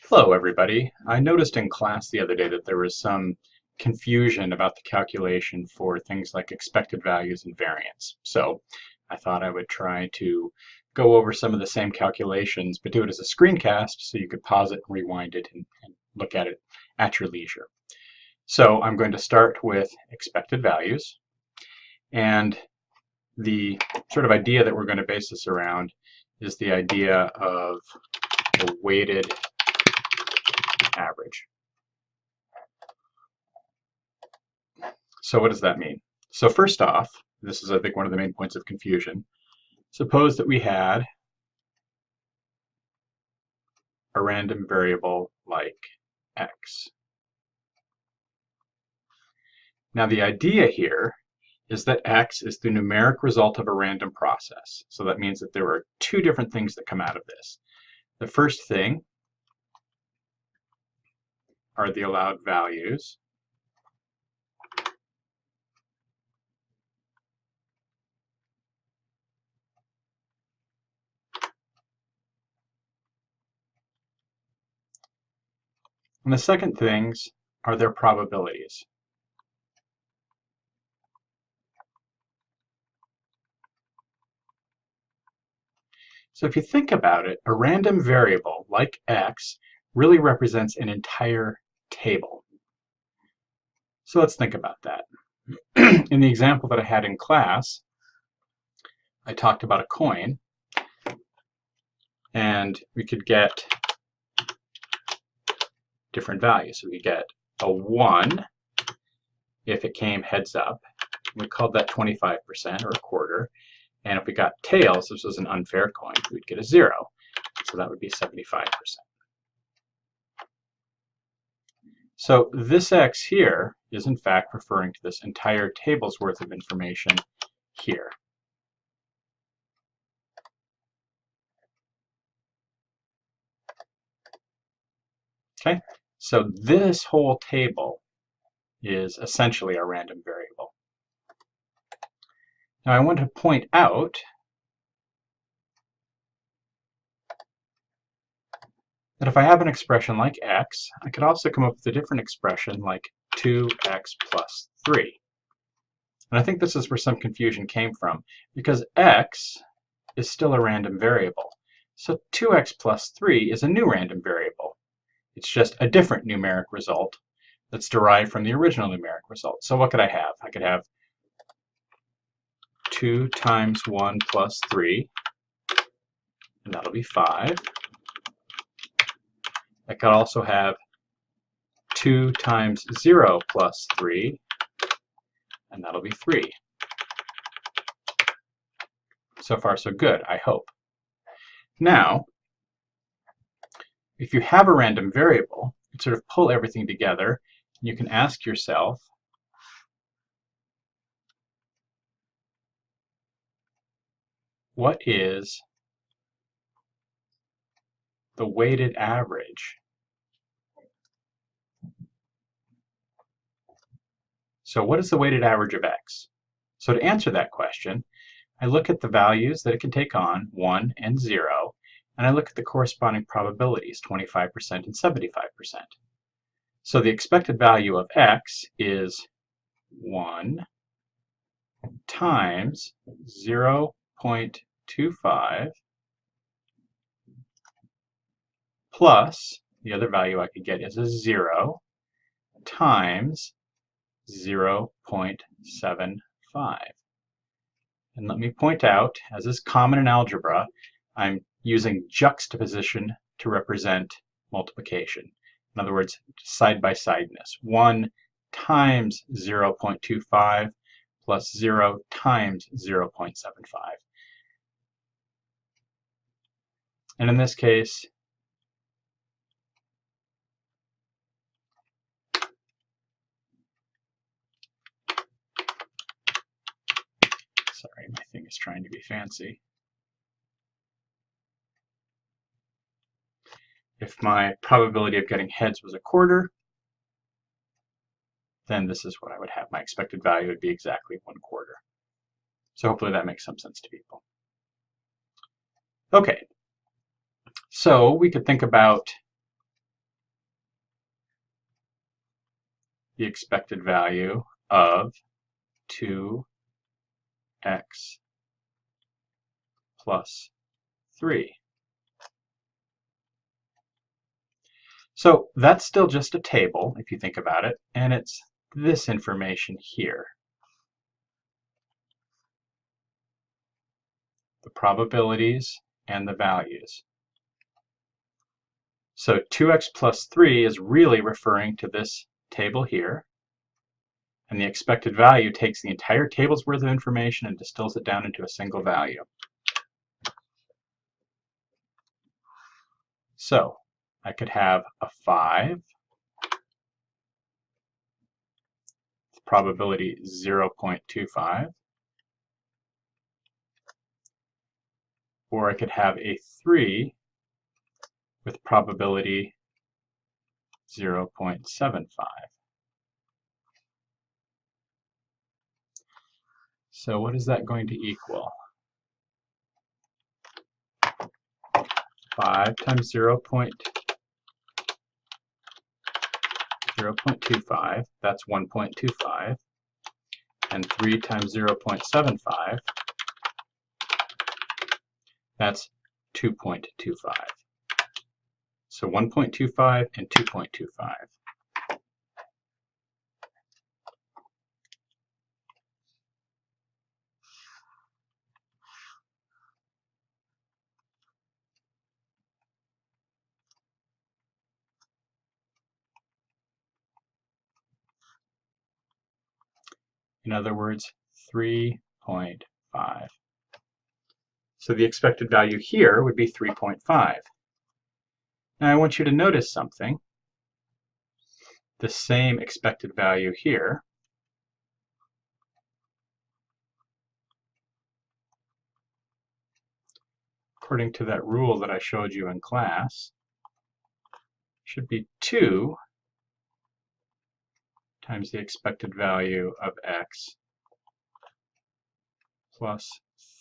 Hello, everybody. I noticed in class the other day that there was some confusion about the calculation for things like expected values and variance. So I thought I would try to go over some of the same calculations, but do it as a screencast so you could pause it and rewind it and look at it at your leisure. So I'm going to start with expected values. And the sort of idea that we're going to base this around is the idea of the weighted average. So what does that mean? So first off, this is I think one of the main points of confusion. Suppose that we had a random variable like x. Now the idea here is that x is the numeric result of a random process. So that means that there are two different things that come out of this. The first thing are the allowed values. And the second things are their probabilities. So if you think about it, a random variable like x really represents an entire table. So let's think about that. In the example that I had in class, I talked about a coin, and we could get different values. So we get a 1 if it came heads up. We called that 25% or a quarter. And if we got tails, this was an unfair coin, we'd get a 0. So that would be 75%. So this x here is in fact referring to this entire table's worth of information here. Okay, so this whole table is essentially a random variable. Now I want to point out that if I have an expression like x, I could also come up with a different expression like 2x plus 3. And I think this is where some confusion came from, because x is still a random variable. So 2x plus 3 is a new random variable. It's just a different numeric result that's derived from the original numeric result. So what could I have? I could have 2 times 1 plus 3, and that'll be 5. I could also have 2 times 0 plus 3, and that'll be 3. So far so good, I hope. Now, if you have a random variable, you sort of pull everything together, and you can ask yourself, what is the weighted average? So what is the weighted average of x? So to answer that question, I look at the values that it can take on, 1 and 0, and I look at the corresponding probabilities, 25% and 75%. So the expected value of x is 1 times 0.25 plus, the other value I could get is a 0 times 0.75. And let me point out, as is common in algebra, I'm using juxtaposition to represent multiplication. In other words, side-by-sideness. 1 times 0.25 plus 0 times 0.75. And in this case, sorry, my thing is trying to be fancy. If my probability of getting heads was a quarter, then this is what I would have. My expected value would be exactly 1/4. So hopefully that makes some sense to people. Okay, so we could think about the expected value of 2x plus 3. So that's still just a table, if you think about it, and it's this information here. The probabilities and the values. So 2x plus 3 is really referring to this table here, and the expected value takes the entire table's worth of information and distills it down into a single value. So I could have a 5, probability 0.25, or I could have a 3 with probability 0.75. So what is that going to equal? 5 times 0.25, that's 1.25, and 3 times 0.75, that's 2.25. So 1.25 and 2.25. In other words, 3.5. So the expected value here would be 3.5. Now I want you to notice something. The same expected value here according to that rule that I showed you in class, should be 2 times the expected value of x plus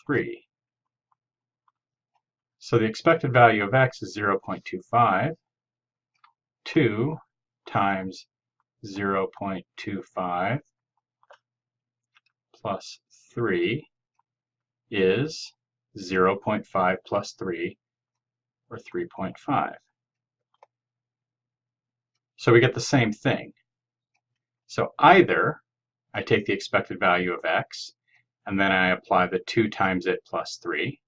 3. So the expected value of x is 0.25. 2 times 0.25 plus 3 is 0.5 plus 3, or 3.5. So we get the same thing. So either I take the expected value of x, and then I apply the 2 times it plus 3,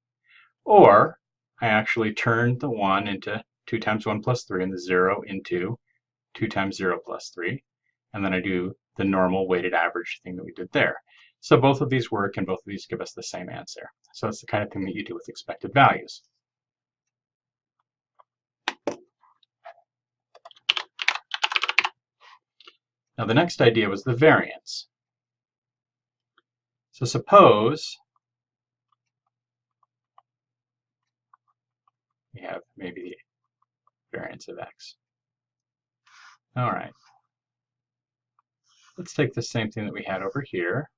or I actually turn the 1 into 2 times 1 plus 3, and the 0 into 2 times 0 plus 3, and then I do the normal weighted average thing that we did there. So both of these work, and both of these give us the same answer. So it's the kind of thing that you do with expected values. Now the next idea was the variance. So suppose we have maybe the variance of x. All right. Let's take the same thing that we had over here.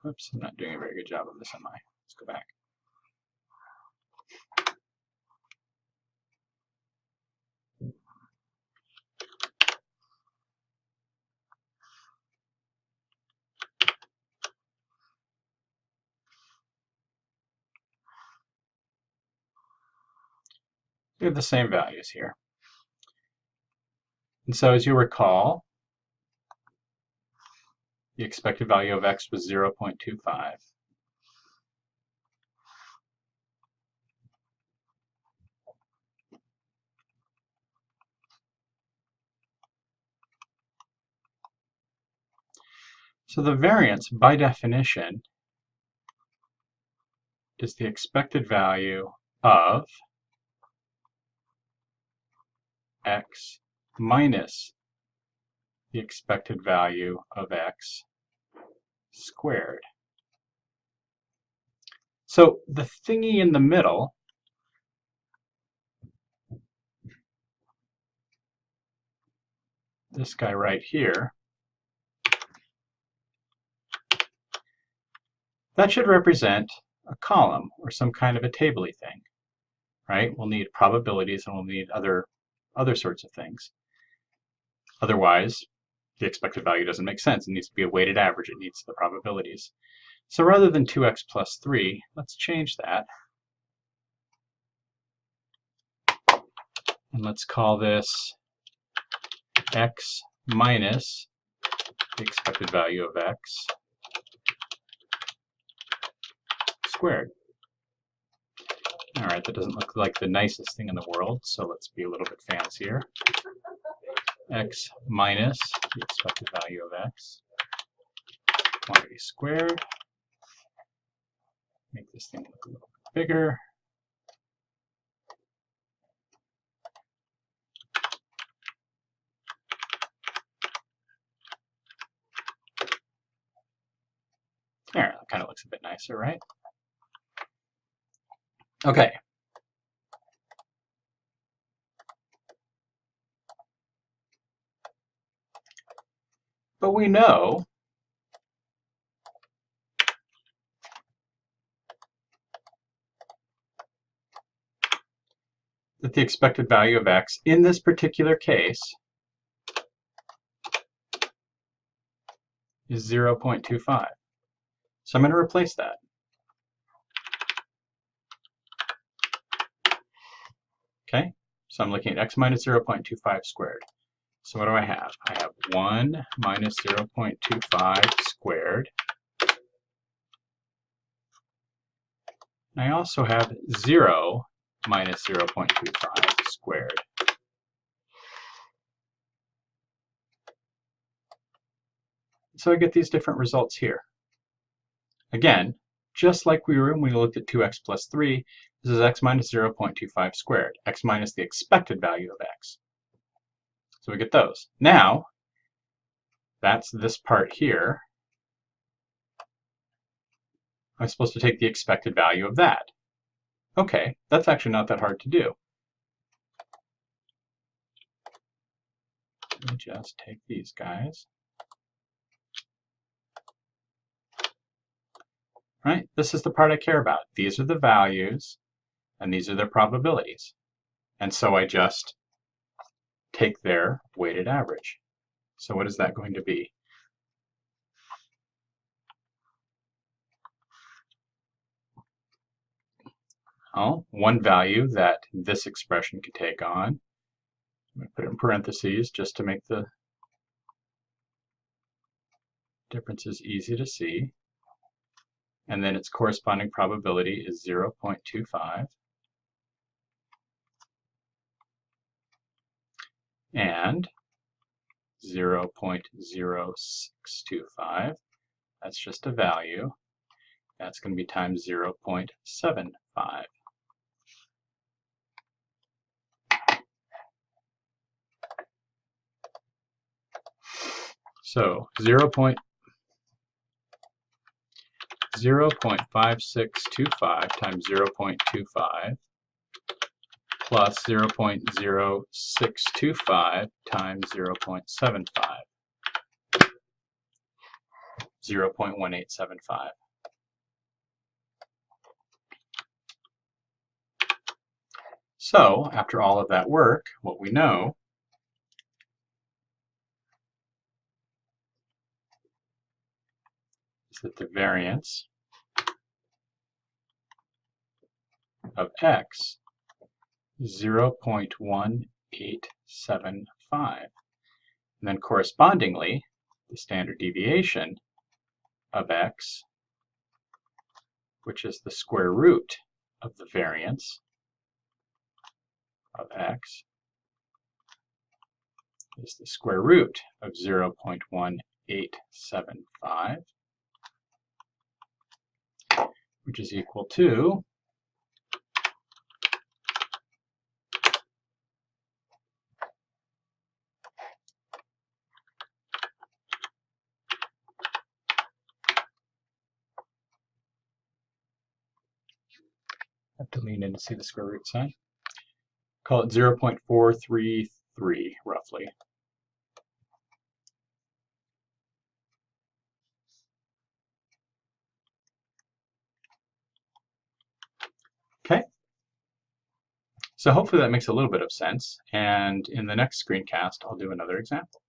Oops, I'm not doing a very good job of this, am I? Let's go back. We have the same values here. And so as you recall, the expected value of x was 0.25. So the variance, by definition, is the expected value of x minus the expected value of x squared. So the thingy in the middle this guy right here, that should represent a column or some kind of a tabley thing. right? We'll need probabilities and we'll need other sorts of things. Otherwise, the expected value doesn't make sense. It needs to be a weighted average. It needs the probabilities. So rather than 2x plus 3, let's change that. And let's call this x minus the expected value of x squared. All right, that doesn't look like the nicest thing in the world, so let's be a little bit fancier. X minus the expected value of x quantity squared. Make this thing look a little bit bigger. There, that kind of looks a bit nicer, right? Okay. But we know that the expected value of x in this particular case is 0.25. So I'm going to replace that. Okay, so I'm looking at x minus 0.25 squared. So what do I have? I have 1 minus 0.25 squared. And I also have 0 minus 0.25 squared. So I get these different results here. Again, just like we were when we looked at 2x plus 3, this is x minus 0.25 squared, x minus the expected value of x. So we get those. Now, that's this part here. I'm supposed to take the expected value of that. Okay, that's actually not that hard to do. Let me just take these guys. Right? This is the part I care about. These are the values, and these are their probabilities. And so I just take their weighted average. So what is that going to be? Well, one value that this expression could take on, I'm going to put it in parentheses just to make the differences easy to see. And then its corresponding probability is 0.25. And 0.0625, that's just a value. That's going to be times 0.75. So 0.5625 times 0.25 plus 0.0625 times 0.75, 0.1875. So, after all of that work, what we know is that the variance of x is 0.1875. And then correspondingly, the standard deviation of x, which is the square root of the variance of x, is the square root of 0.1875, which is equal to have to lean in to see the square root sign. Call it 0.433 roughly. Okay. So hopefully that makes a little bit of sense. And in the next screencast, I'll do another example.